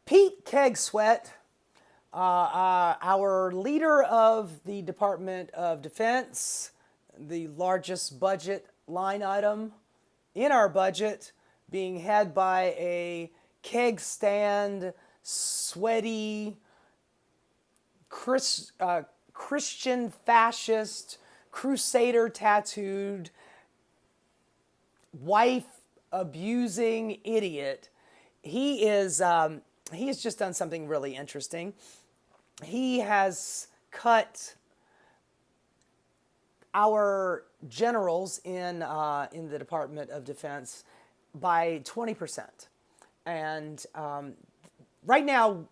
Pete Hegseth, our leader of the Department of Defense, the largest budget line item in our budget, being head by a keg stand, sweaty, Christian fascist, crusader tattooed, wife abusing idiot. He has just done something really interesting. He has cut our generals in the Department of Defense by 20%, and right now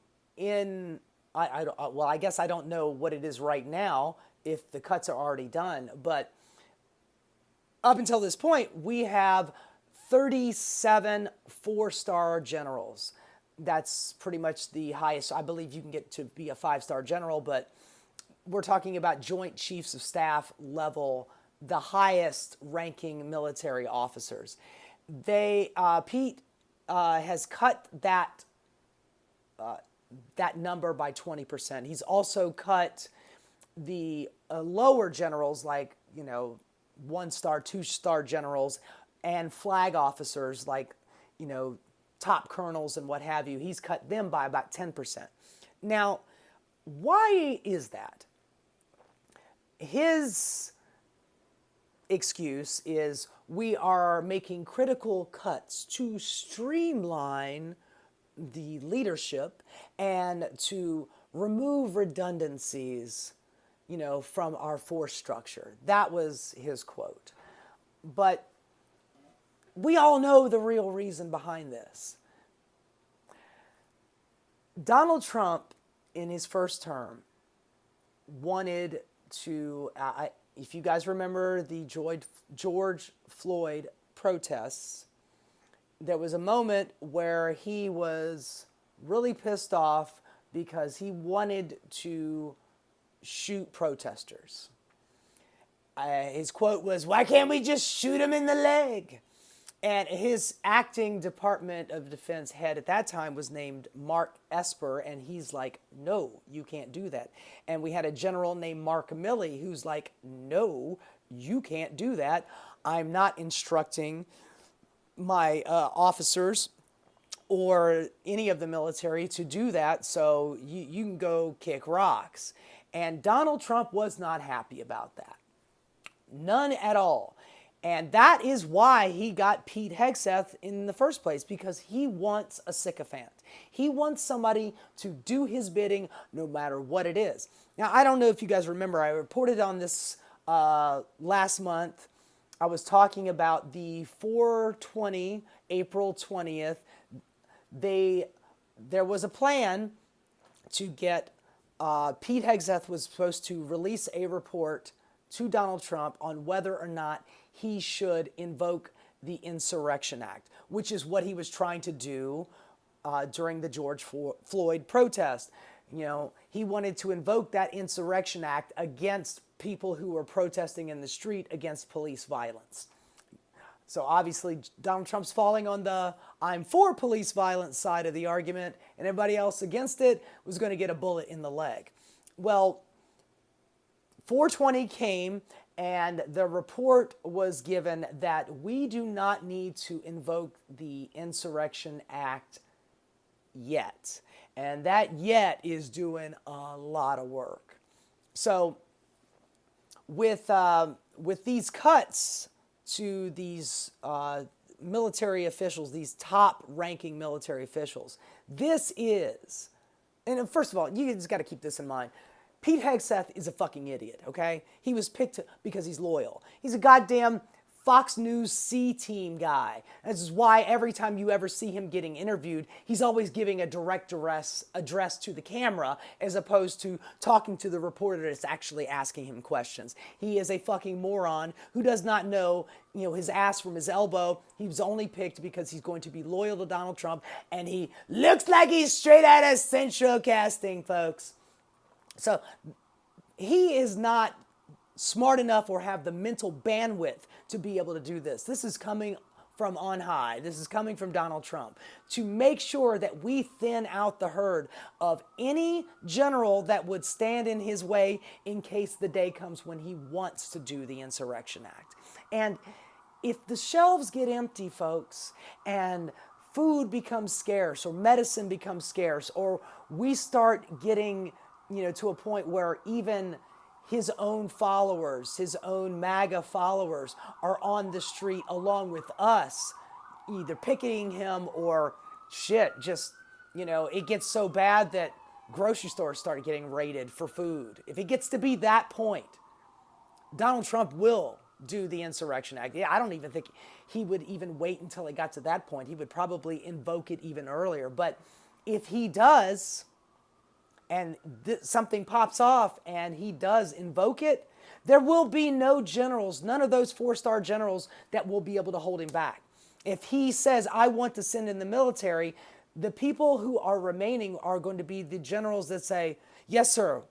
I guess I don't know what it is right now if the cuts are already done, but up until this point we have 37 four-star generals. That's pretty much the highest. I believe you can get to be a five-star general, but we're talking about Joint Chiefs of Staff level, the highest ranking military officers. Pete has cut that number by 20%. He's also cut the lower generals, like, one-star, two-star generals, and flag officers, like, top colonels and what have you. He's cut them by about 10%. Now, why is that? His excuse is we are making critical cuts to streamline the leadership and to remove redundancies, from our force structure. That was his quote. But we all know the real reason behind this. Donald Trump, in his first term, wanted to, if you guys remember the George Floyd protests, there was a moment where he was really pissed off because he wanted to shoot protesters. His quote was, "Why can't we just shoot him in the leg?" And his acting Department of Defense head at that time was named Mark Esper, and he's like, "No, you can't do that." And we had a general named Mark Milley who's like, "No, you can't do that. I'm not instructing my officers or any of the military to do that, so you can go kick rocks." And Donald Trump was not happy about that. None at all. And that is why he got Pete Hegseth in the first place, because he wants a sycophant. He wants somebody to do his bidding no matter what it is. Now, I don't know if you guys remember, I reported on this last month. I was talking about the 420, April 20th. There was a plan to get, Pete Hegseth was supposed to release a report to Donald Trump on whether or not he should invoke the Insurrection Act, which is what he was trying to do during the George Floyd protest. He wanted to invoke that Insurrection Act against people who were protesting in the street against police violence. So obviously Donald Trump's falling on the I'm for police violence side of the argument, and everybody else against it was going to get a bullet in the leg. Well, 420 came, and the report was given that we do not need to invoke the Insurrection Act yet. And that yet is doing a lot of work. So with these cuts to these military officials, these top-ranking military officials, this is, and first of all, you just got to keep this in mind. Pete Hegseth is a fucking idiot, okay? He was picked because he's loyal. He's a goddamn Fox News C-team guy. This is why every time you ever see him getting interviewed, he's always giving a direct address to the camera as opposed to talking to the reporter that's actually asking him questions. He is a fucking moron who does not know, his ass from his elbow. He was only picked because he's going to be loyal to Donald Trump, and he looks like he's straight out of Central Casting, folks. So he is not smart enough or have the mental bandwidth to be able to do this. This is coming from on high. This is coming from Donald Trump to make sure that we thin out the herd of any general that would stand in his way in case the day comes when he wants to do the Insurrection Act. And if the shelves get empty, folks, and food becomes scarce or medicine becomes scarce, or we start getting, to a point where even his own followers, his own MAGA followers are on the street along with us, either picketing him or just, it gets so bad that grocery stores start getting raided for food. If it gets to be that point, Donald Trump will do the Insurrection Act. Yeah, I don't even think he would even wait until it got to that point. He would probably invoke it even earlier. But if he does, and something pops off and he does invoke it, there will be no generals, none of those 4-star generals that will be able to hold him back. If he says, I want to send in the military, the people who are remaining are going to be the generals that say, yes, sir,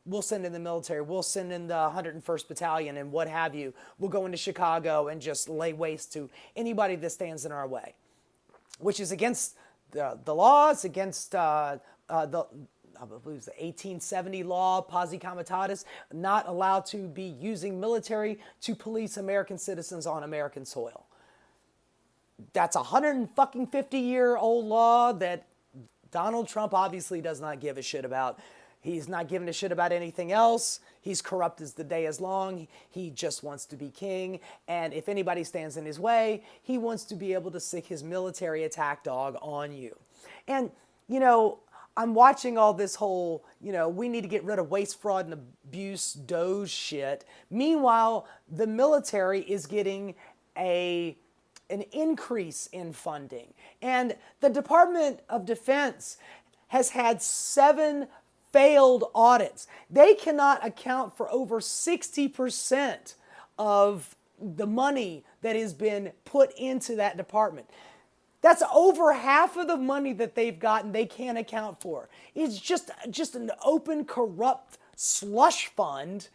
we'll send in the military. We'll send in the 101st Battalion and what have you. We'll go into Chicago and just lay waste to anybody that stands in our way, which is against the laws, against I believe it was the 1870 law, posse comitatus, not allowed to be using military to police American citizens on American soil. That's a 150-year-old law that Donald Trump obviously does not give a shit about. He's not giving a shit about anything else. He's corrupt as the day is long. He just wants to be king. And if anybody stands in his way, he wants to be able to sick his military attack dog on you. And, I'm watching all this whole, we need to get rid of waste, fraud, and abuse, Doge shit. Meanwhile, the military is getting an increase in funding. And the Department of Defense has had 7 failed audits. They cannot account for over 60% of the money that has been put into that department. That's over half of the money that they've gotten they can't account for. It's just an open, corrupt slush fund,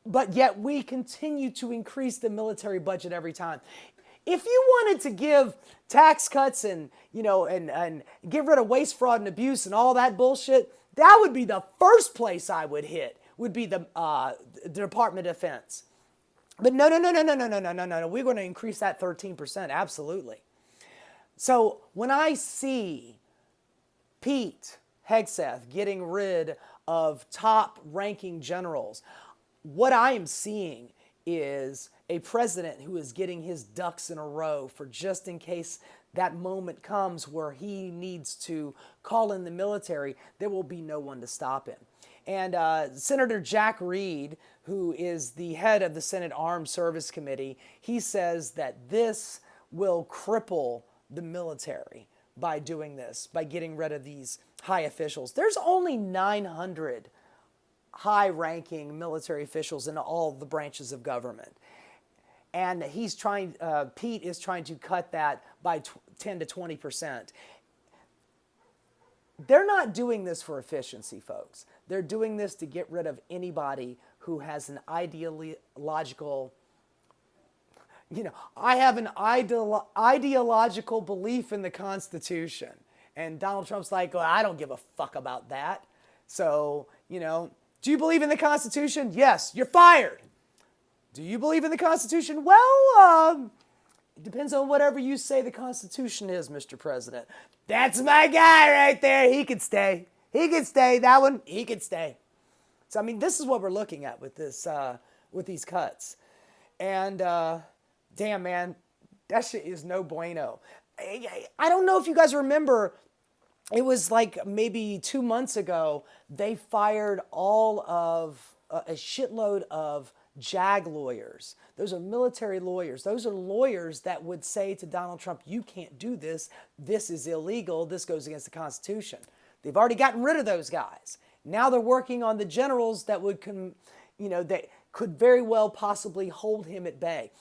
but yet we continue to increase the military budget every time. If you wanted to give tax cuts and get rid of waste, fraud, and abuse and all that bullshit, that would be the first place I would hit, would be the Department of Defense. But no. We're going to increase that 13%, absolutely. So when I see Pete Hegseth getting rid of top-ranking generals, what I am seeing is a president who is getting his ducks in a row for just in case that moment comes where he needs to call in the military, there will be no one to stop him. And Senator Jack Reed, who is the head of the Senate Armed Service Committee, he says that this will cripple the military by doing this, by getting rid of these high officials. There's only 900 high-ranking military officials in all the branches of government. And Pete is trying to cut that by 10 to 20%. They're not doing this for efficiency, folks. They're doing this to get rid of anybody who has an ideological, I have an ideological belief in the Constitution. And Donald Trump's like, well, I don't give a fuck about that. So, do you believe in the Constitution? Yes, you're fired. Do you believe in the Constitution? Well, it depends on whatever you say the Constitution is, Mr. President. That's my guy right there. He could stay. He could stay. That one, he could stay. So, this is what we're looking at with this, with these cuts. And, damn, man, that shit is no bueno. I don't know if you guys remember, it was like maybe 2 months ago, they fired all of a shitload of JAG lawyers. Those are military lawyers. Those are lawyers that would say to Donald Trump, you can't do this. This is illegal. This goes against the Constitution. They've already gotten rid of those guys. Now they're working on the generals that would, that could very well possibly hold him at bay.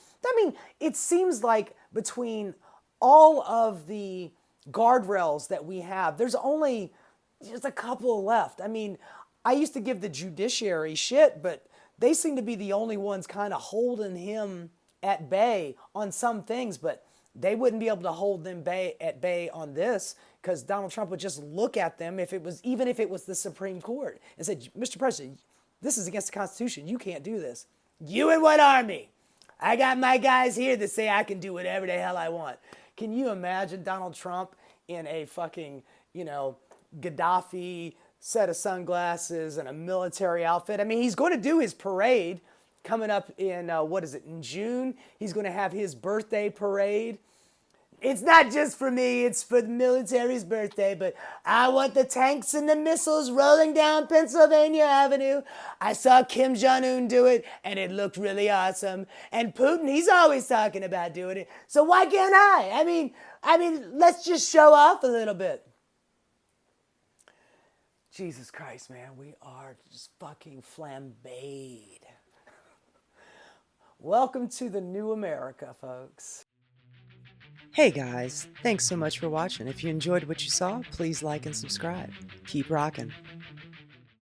It seems like between all of the guardrails that we have, there's only just a couple left. I used to give the judiciary shit, but they seem to be the only ones kind of holding him at bay on some things. But They wouldn't be able to hold them at bay on this because Donald Trump would just look at them even if it was the Supreme Court and said, Mr. President, this is against the Constitution. You can't do this. You and what army? I got my guys here that say I can do whatever the hell I want. Can you imagine Donald Trump in a fucking, Gaddafi set of sunglasses and a military outfit? I mean, he's going to do his parade coming up in, in June. He's going to have his birthday parade. It's not just for me, it's for the military's birthday, but I want the tanks and the missiles rolling down Pennsylvania Avenue. I saw Kim Jong-un do it, and it looked really awesome. And Putin, he's always talking about doing it. So why can't I? I mean, let's just show off a little bit. Jesus Christ, man, we are just fucking flambéed. Welcome to the new America, folks. Hey guys, thanks so much for watching. If you enjoyed what you saw, please like and subscribe. Keep rocking.